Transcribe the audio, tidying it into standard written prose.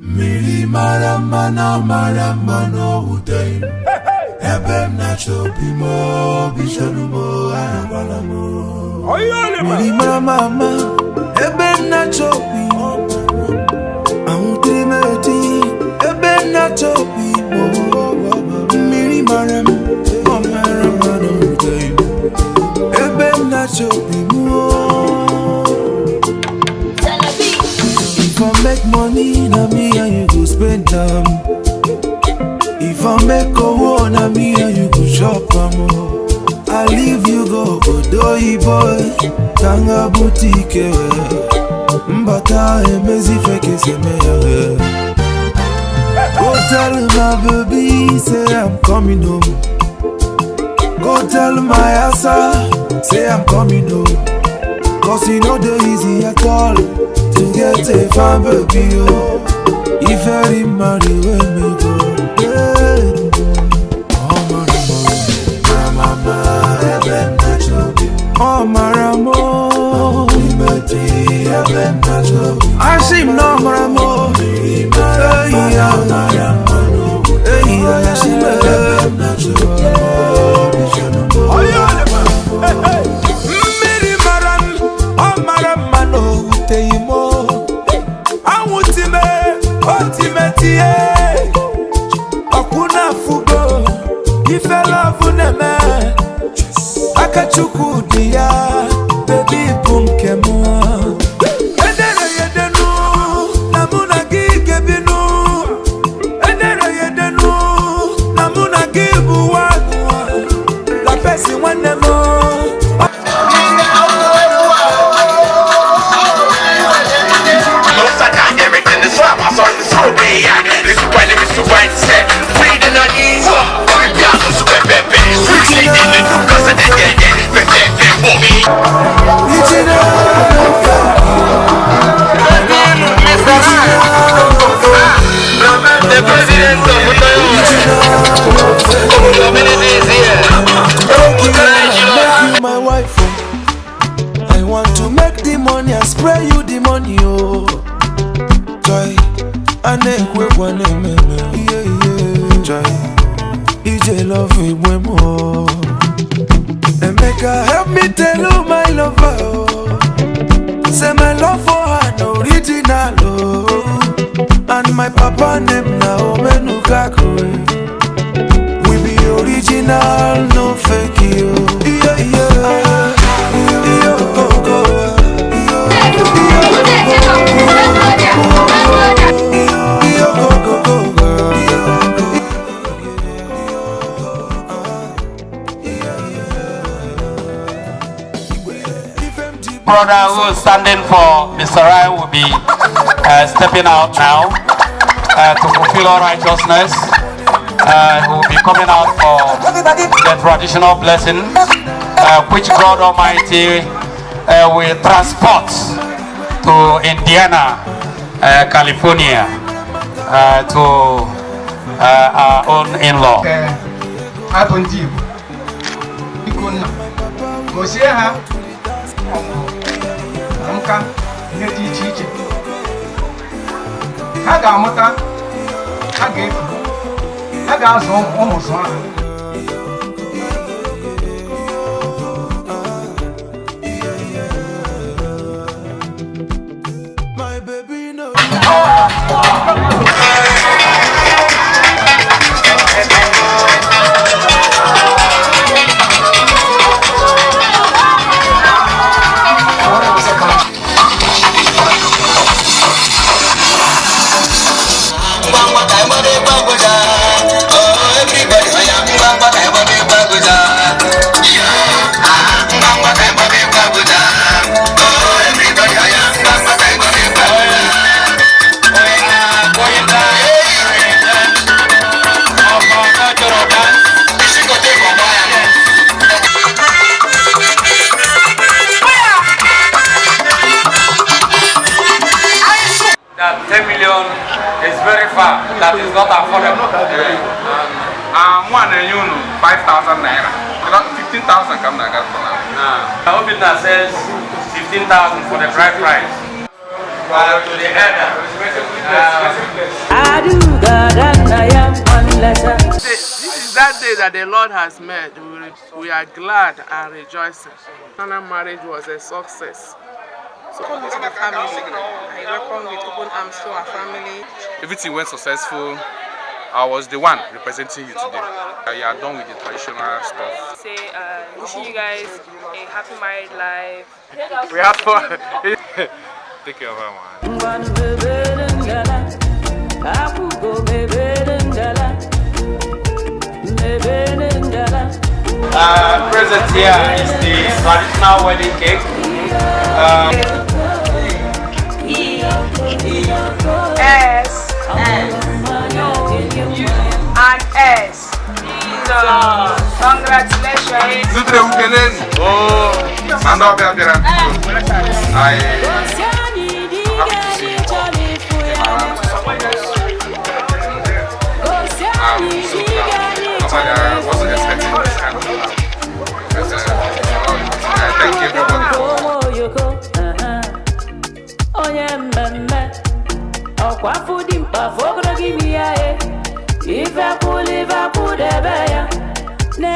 Miri marama no uday. Ebem na chopi mo bishanu mo anabala mo. Miri marama ebem na chopi. Ahutri meti ebem na chopi mo. Miri marama no uday. Ebem na chopi mo. If I make money, na me and you go spend them. If I make a war, na me and you go shop them. I leave you go, Odoi boy, Tanga boutique. Mbata emezi feke seme. Go tell my baby, say I'm coming home. Go tell my asa, say I'm coming home. Cause you know the easy at all to get a fan baby, oh. If I marry when me go, yeah. Oh mama, ebem na chobi. Oh maramo, limeti ebem na chobi. Ashim no maramo, hey yeah, ashim ebem na chobi. Oh yeah, hey. Okuna fugo ife love neme akachuku dia baby boom kemo edere yedenu namuna gige binu edere yedenu namuna gibu wanu la pesi wanemo. My wife, I want to make the money and spray you the money, oh. Joy, and then quick one, yeah. Joy, EJ love me way more. And make her help me tell you my lover, oh. Say my love for her no original, oh. And my papa name now Menukakure. We be original, no fake you. Brother who is standing for Mr. Ryan will be stepping out now to fulfill all righteousness. He will be coming out for the traditional blessing, which God Almighty will transport to Indiana, California, to our own in-law. Hagamata, Hagas almost one. My baby no. That 10 million is very far. That is not affordable. One and you know 5,000 naira. 15,000 come now. I hope it says 15,000 for the bride price. To the elder, day that the Lord has made, we are glad and rejoicing. Our marriage was a success. So welcome to the family. I welcome with open arms to our family. Everything went successful. I was the one representing you today. You are done with the traditional stuff. Say, wishing you guys a happy married life. We have fun. Take care of her, Present here is the traditional wedding cake. S and S. So, congratulations. Oh, and I'll be happy to see you I wasn't expecting this kind of love. Thank you, everybody.